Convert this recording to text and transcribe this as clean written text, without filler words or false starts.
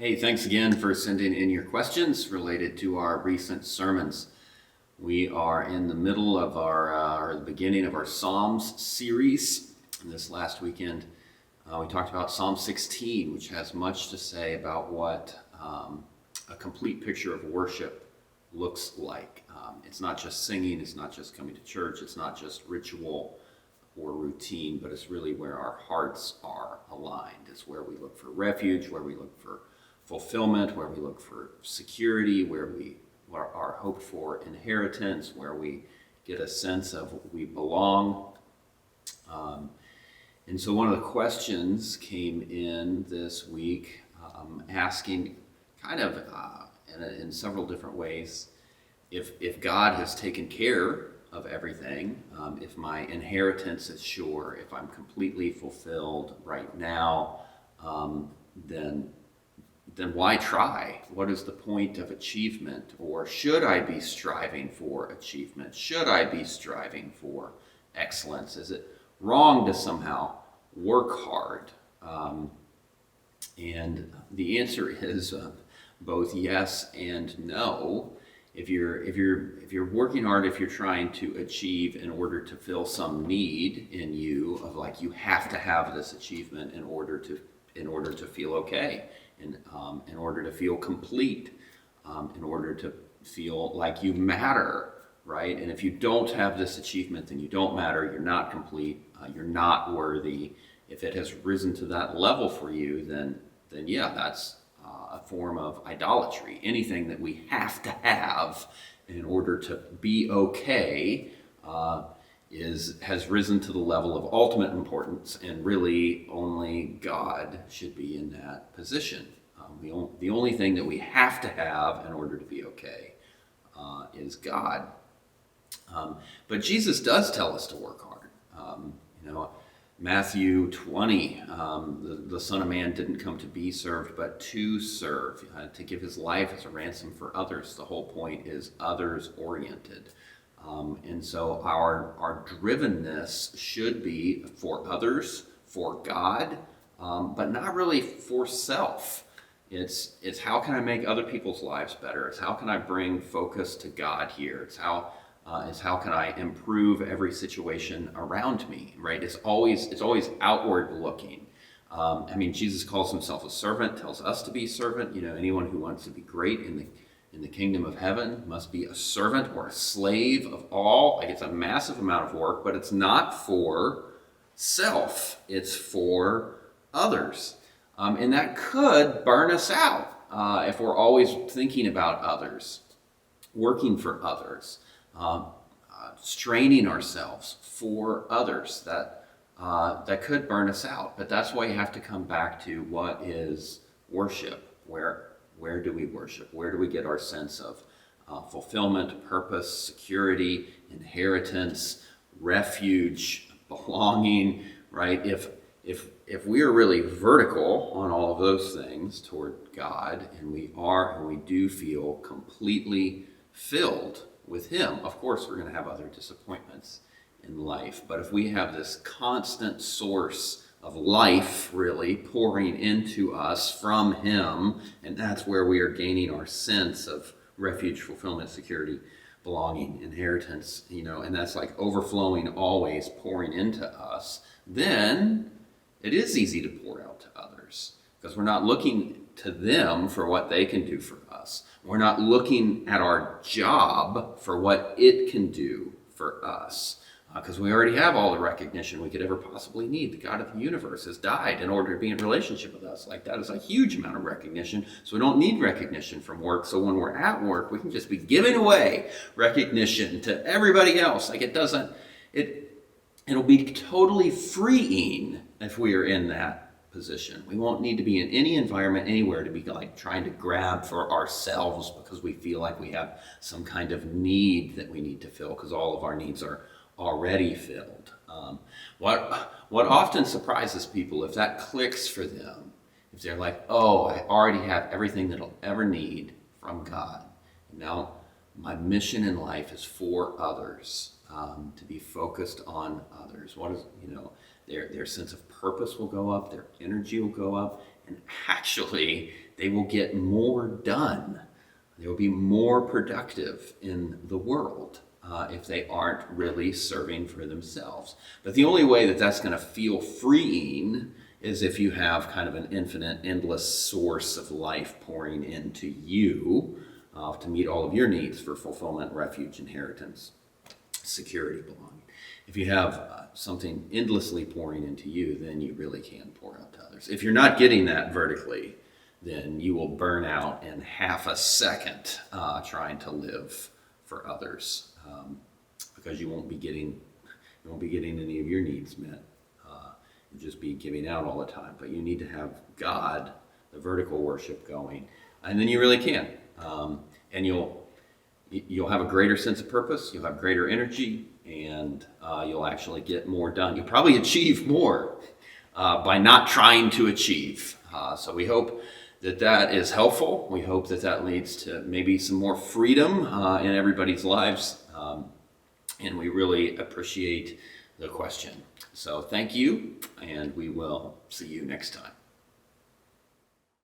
Hey, thanks again for sending in your questions related to our recent sermons. We are in the middle of or the beginning of our Psalms series. And this last weekend, we talked about Psalm 16, which has much to say about what a complete picture of worship looks like. It's not just singing, it's not just coming to church, it's not just ritual or routine, but it's really where our hearts are aligned. It's where we look for refuge, where we look for fulfillment, where we look for security, where we are hoped for inheritance, where we get a sense of we belong. And so one of the questions came in this week asking kind of in several different ways if God has taken care of everything, if my inheritance is sure, if I'm completely fulfilled right now, then why try? What is the point of achievement? Or should I be striving for achievement? Should I be striving for excellence? Is it wrong to somehow work hard? And the answer is both yes and no. If you're working hard, if you're trying to achieve in order to fill some need in you of like you have to have this achievement in order to feel okay, in order to feel complete, in order to feel like you matter, right? And if you don't have this achievement, then you don't matter. You're not complete. You're not worthy. If it has risen to that level for you, then yeah, that's a form of idolatry. Anything that we have to have in order to be okay has risen to the level of ultimate importance, and really only God should be in that position. The only thing that we have to have in order to be okay is God. But Jesus does tell us to work hard. Matthew 20, the Son of Man didn't come to be served, but to serve, to give his life as a ransom for others. The whole point is others-oriented. And so our drivenness should be for others, for God, but not really for self. It's how can I make other people's lives better? It's how can I bring focus to God here? It's how can I improve every situation around me, right? It's always outward looking. Jesus calls himself a servant, tells us to be a servant. Anyone who wants to be great in the kingdom of heaven must be a servant or a slave of all. Like, it's a massive amount of work, but it's not for self. It's for others. And that could burn us out if we're always thinking about others, working for others, straining ourselves for others. That could burn us out. But that's why you have to come back to what is worship. Where do we worship? Where do we get our sense of fulfillment, purpose, security, inheritance, refuge, belonging, right? If we are really vertical on all of those things toward God, and we do feel completely filled with him, of course we're going to have other disappointments in life. But if we have this constant source of life really pouring into us from him, and that's where we are gaining our sense of refuge, fulfillment, security, belonging, inheritance, and that's like overflowing, always pouring into us, then it is easy to pour out to others, because we're not looking to them for what they can do for us. We're not looking at our job for what it can do for us, because we already have all the recognition we could ever possibly need. The God of the universe has died in order to be in relationship with us. Like, that is a huge amount of recognition, so we don't need recognition from work. So when we're at work, we can just be giving away recognition to everybody else. Like, it'll be totally freeing if we are in that position. We won't need to be in any environment anywhere to be like trying to grab for ourselves because we feel like we have some kind of need that we need to fill, because all of our needs are already filled. What often surprises people, if that clicks for them, if they're like, oh, I already have everything that I'll ever need from God, and now my mission in life is for others, to be focused on others. Their sense of purpose will go up, their energy will go up, and actually they will get more done. They will be more productive in the world if they aren't really serving for themselves. But the only way that that's going to feel freeing is if you have kind of an infinite, endless source of life pouring into you to meet all of your needs for fulfillment, refuge, inheritance, security, belonging. If you have something endlessly pouring into you, then you really can pour out to others. If you're not getting that vertically, then you will burn out in half a second trying to live for others because you won't be getting any of your needs met. You'll just be giving out all the time. But you need to have God, the vertical worship, going, and then you really can. And you'll have a greater sense of purpose. You'll have greater energy, and you'll actually get more done. You'll probably achieve more by not trying to achieve. So we hope that is helpful. We hope that leads to maybe some more freedom in everybody's lives. And we really appreciate the question. So thank you, and we will see you next time.